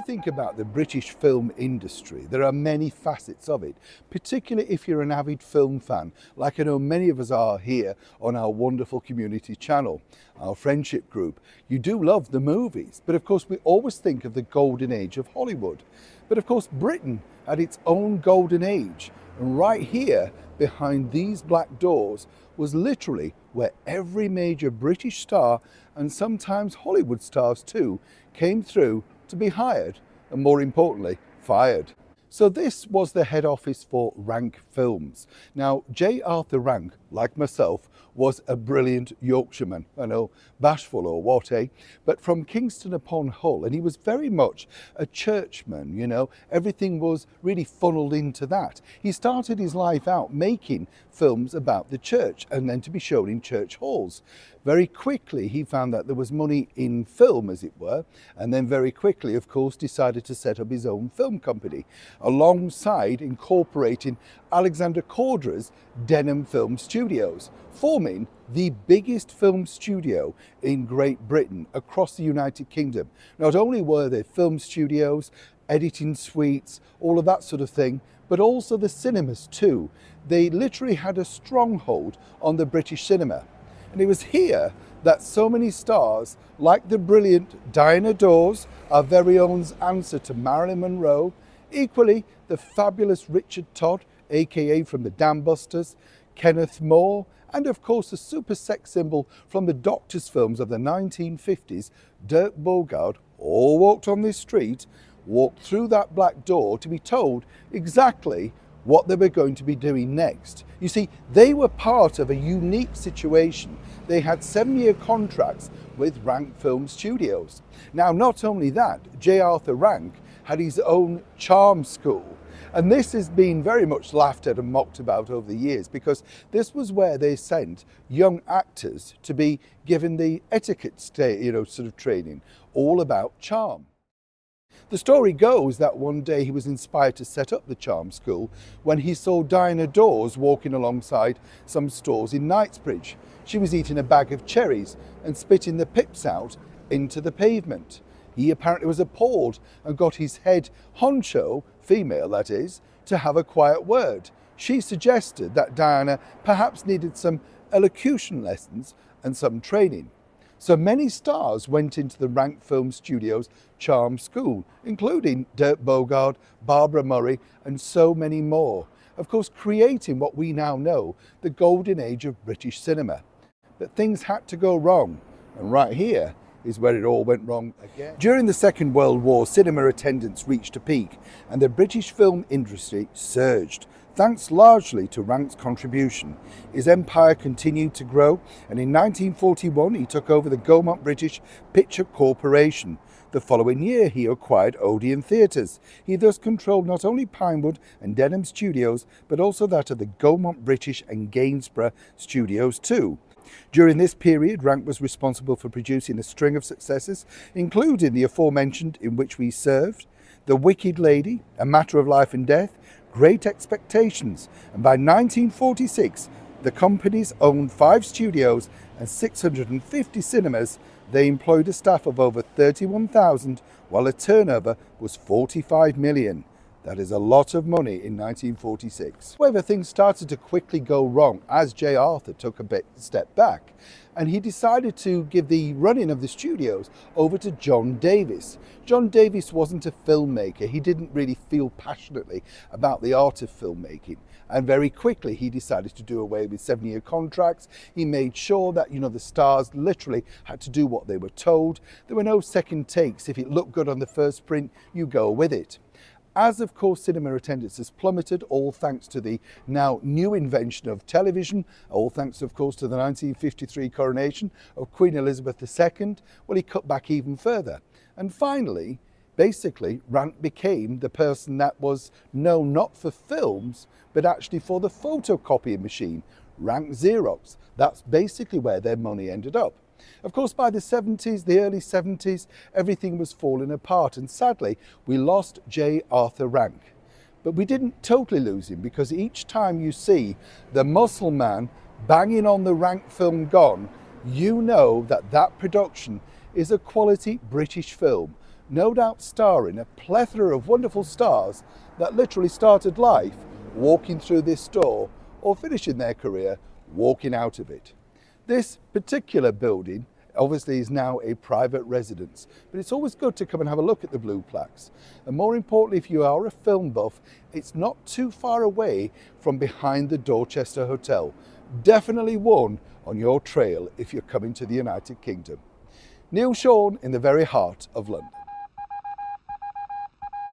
think about the British film industry, there are many facets of it, particularly if you're an avid film fan, like I know many of us are here on our wonderful community channel, our friendship group. You do love the movies, but of course we always think of the golden age of Hollywood. But of course Britain had its own golden age, and right here behind these black doors was literally where every major British star, and sometimes Hollywood stars too, came through to be hired and, more importantly, fired. So this was the head office for Rank Films. Now, J. Arthur Rank, like myself, was a brilliant Yorkshireman. I know, bashful or what, eh? But from Kingston upon Hull, and he was very much a churchman, you know, everything was really funneled into that. He started his life out making films about the church and then to be shown in church halls. Very quickly he found that there was money in film, as it were, and then very quickly, of course, decided to set up his own film company, alongside incorporating Alexander Korda's Denham Film Studios, forming the biggest film studio in Great Britain across the United Kingdom. Not only were there film studios, editing suites, all of that sort of thing, but also the cinemas too. They literally had a stronghold on the British cinema. And it was here that so many stars, like the brilliant Diana Dors, our very own answer to Marilyn Monroe, equally the fabulous Richard Todd, aka from the Dam Busters, Kenneth More, and of course the super sex symbol from the Doctors films of the 1950s, Dirk Bogarde, all walked on this street, walked through that black door to be told exactly what they were going to be doing next. You see, they were part of a unique situation. They had 7-year contracts with Rank Film Studios. Now, not only that, J. Arthur Rank had his own charm school. And this has been very much laughed at and mocked about over the years, because this was where they sent young actors to be given the etiquette sort of training, all about charm. The story goes that one day he was inspired to set up the charm school when he saw Diana Dors walking alongside some stores in Knightsbridge. She was eating a bag of cherries and spitting the pips out into the pavement. He apparently was appalled and got his head honcho, female that is, to have a quiet word. She suggested that Diana perhaps needed some elocution lessons and some training. So many stars went into the Rank Film Studios charm school, including Dirk Bogarde, Barbara Murray, and so many more. Of course, creating what we now know, the golden age of British cinema. But things had to go wrong, and right here is where it all went wrong again. During the Second World War, cinema attendance reached a peak, and the British film industry surged. Thanks largely to Rank's contribution, his empire continued to grow, and in 1941 he took over the Gaumont British Picture Corporation. The following year he acquired Odeon Theatres. He thus controlled not only Pinewood and Denham Studios, but also that of the Gaumont British and Gainsborough Studios too. During this period, Rank was responsible for producing a string of successes, including the aforementioned In Which We Served, The Wicked Lady, A Matter of Life and Death, Great Expectations, and by 1946 the companies owned 5 studios and 650 cinemas. They employed a staff of over 31,000 while a turnover was 45 million. That is a lot of money in 1946. However, things started to quickly go wrong as J. Arthur took a step back, and he decided to give the running of the studios over to John Davis. John Davis wasn't a filmmaker. He didn't really feel passionately about the art of filmmaking. And very quickly he decided to do away with 7-year contracts. He made sure that, the stars literally had to do what they were told. There were no second takes. If it looked good on the first print, you go with it. As of course cinema attendance has plummeted, all thanks to the now new invention of television, all thanks of course to the 1953 coronation of Queen Elizabeth II, well, he cut back even further. And finally, basically, Rank became the person that was known not for films, but actually for the photocopying machine, Rank Xerox. That's basically where their money ended up. Of course, by the 70s, the early 70s, everything was falling apart, and sadly, we lost J. Arthur Rank. But we didn't totally lose him, because each time you see the muscle man banging on the Rank film gone, you know that that production is a quality British film, no doubt starring a plethora of wonderful stars that literally started life walking through this door or finishing their career walking out of it. This particular building obviously is now a private residence, but it's always good to come and have a look at the blue plaques. And more importantly, if you are a film buff, it's not too far away from behind the Dorchester Hotel. Definitely one on your trail if you're coming to the United Kingdom. Neil Sean in the very heart of London.